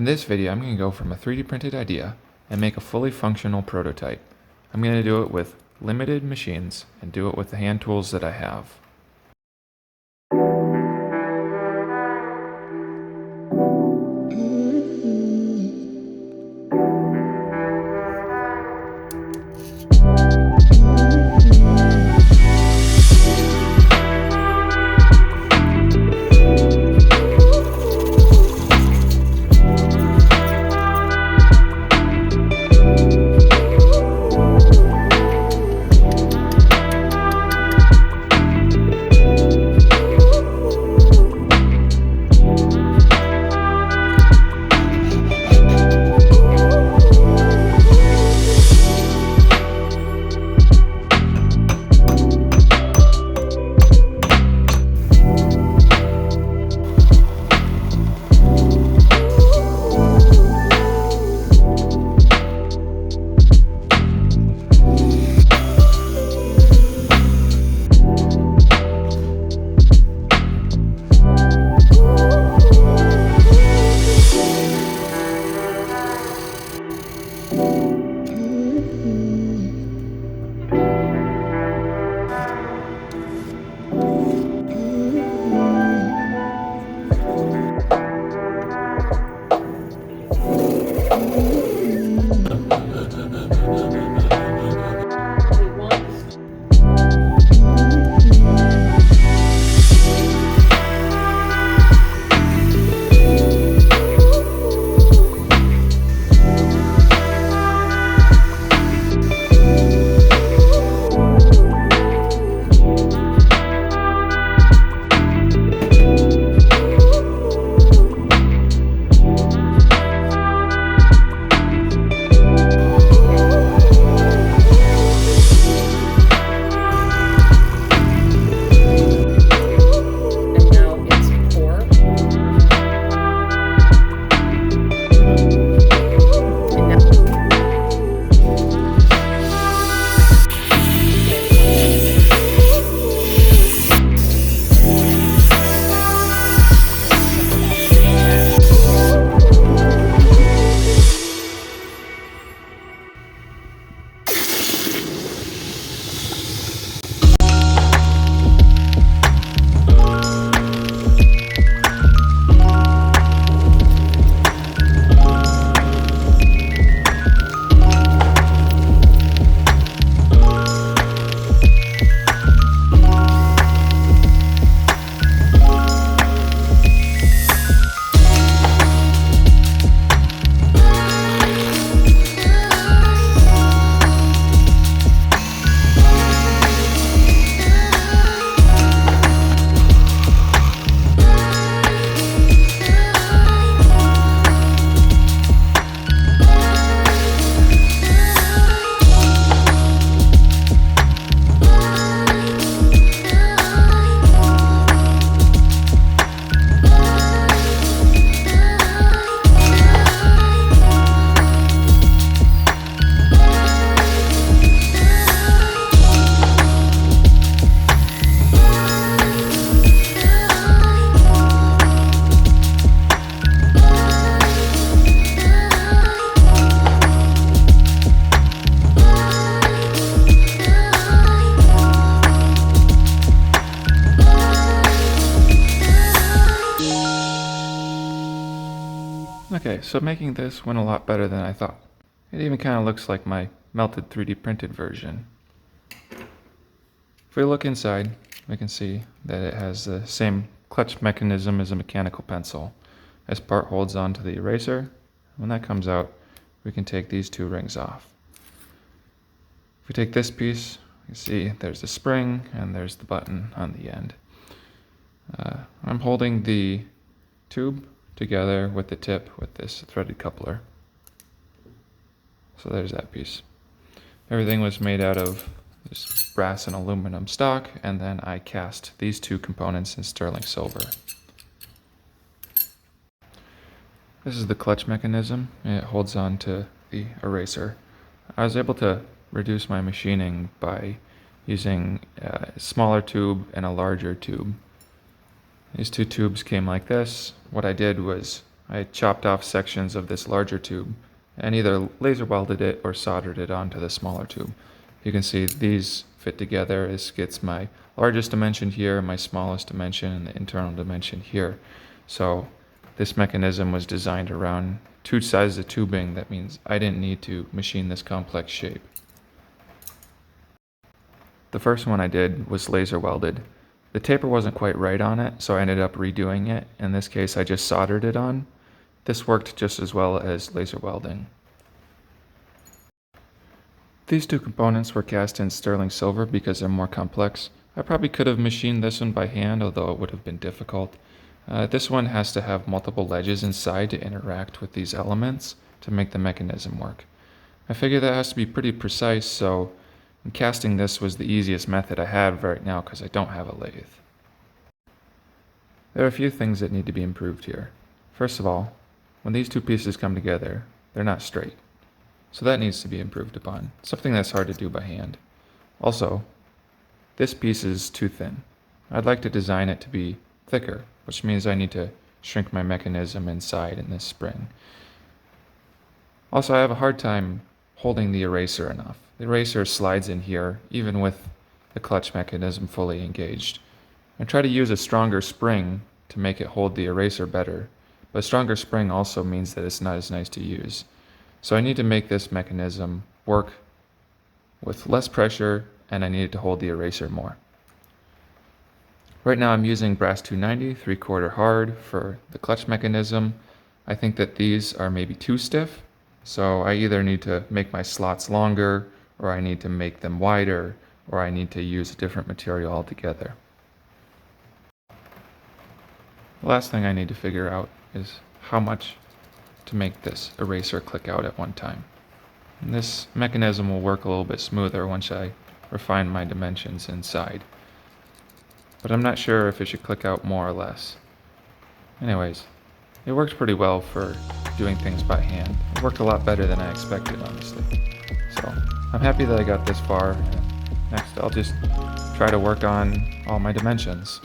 In this video, I'm going to go from a 3D printed idea and make a fully functional prototype. I'm going to do it with limited machines and do it with the hand tools that I have. Okay, so making this went a lot better than I thought. It even kind of looks like my melted 3D printed version. If we look inside, we can see that it has the same clutch mechanism as a mechanical pencil. This part holds on to the eraser. When that comes out, we can take these two rings off. If we take this piece, you see there's the spring and there's the button on the end. I'm holding the tube together with the tip with this threaded coupler. So there's that piece. Everything was made out of this brass and aluminum stock, and then I cast these two components in sterling silver. This is the clutch mechanism. It holds on to the eraser. I was able to reduce my machining by using a smaller tube and a larger tube. These two tubes came like this. What I did was I chopped off sections of this larger tube and either laser welded it or soldered it onto the smaller tube. You can see these fit together. This gets my largest dimension here, my smallest dimension, and the internal dimension here. So this mechanism was designed around two sizes of tubing. That means I didn't need to machine this complex shape. The first one I did was laser welded. The taper wasn't quite right on it, so I ended up redoing it. In this case, I just soldered it on. This worked just as well as laser welding. These two components were cast in sterling silver because they're more complex. I probably could have machined this one by hand, although it would have been difficult. This one has to have multiple ledges inside to interact with these elements to make the mechanism work. I figure that has to be pretty precise, so casting this was the easiest method I have right now because I don't have a lathe. There are a few things that need to be improved here. First of all, when these two pieces come together, they're not straight. So that needs to be improved upon, something that's hard to do by hand. Also, this piece is too thin. I'd like to design it to be thicker, which means I need to shrink my mechanism inside in this spring. Also, I have a hard time holding the eraser enough. The eraser slides in here, even with the clutch mechanism fully engaged. I try to use a stronger spring to make it hold the eraser better, but a stronger spring also means that it's not as nice to use. So I need to make this mechanism work with less pressure, and I need it to hold the eraser more. Right now I'm using brass 290 3/4 hard for the clutch mechanism. I think that these are maybe too stiff, so I either need to make my slots longer, or I need to make them wider, or I need to use a different material altogether. The last thing I need to figure out is how much to make this eraser click out at one time. And this mechanism will work a little bit smoother once I refine my dimensions inside. But I'm not sure if it should click out more or less. Anyways, it worked pretty well for doing things by hand. It worked a lot better than I expected, honestly. So I'm happy that I got this far. And next I'll just try to work on all my dimensions.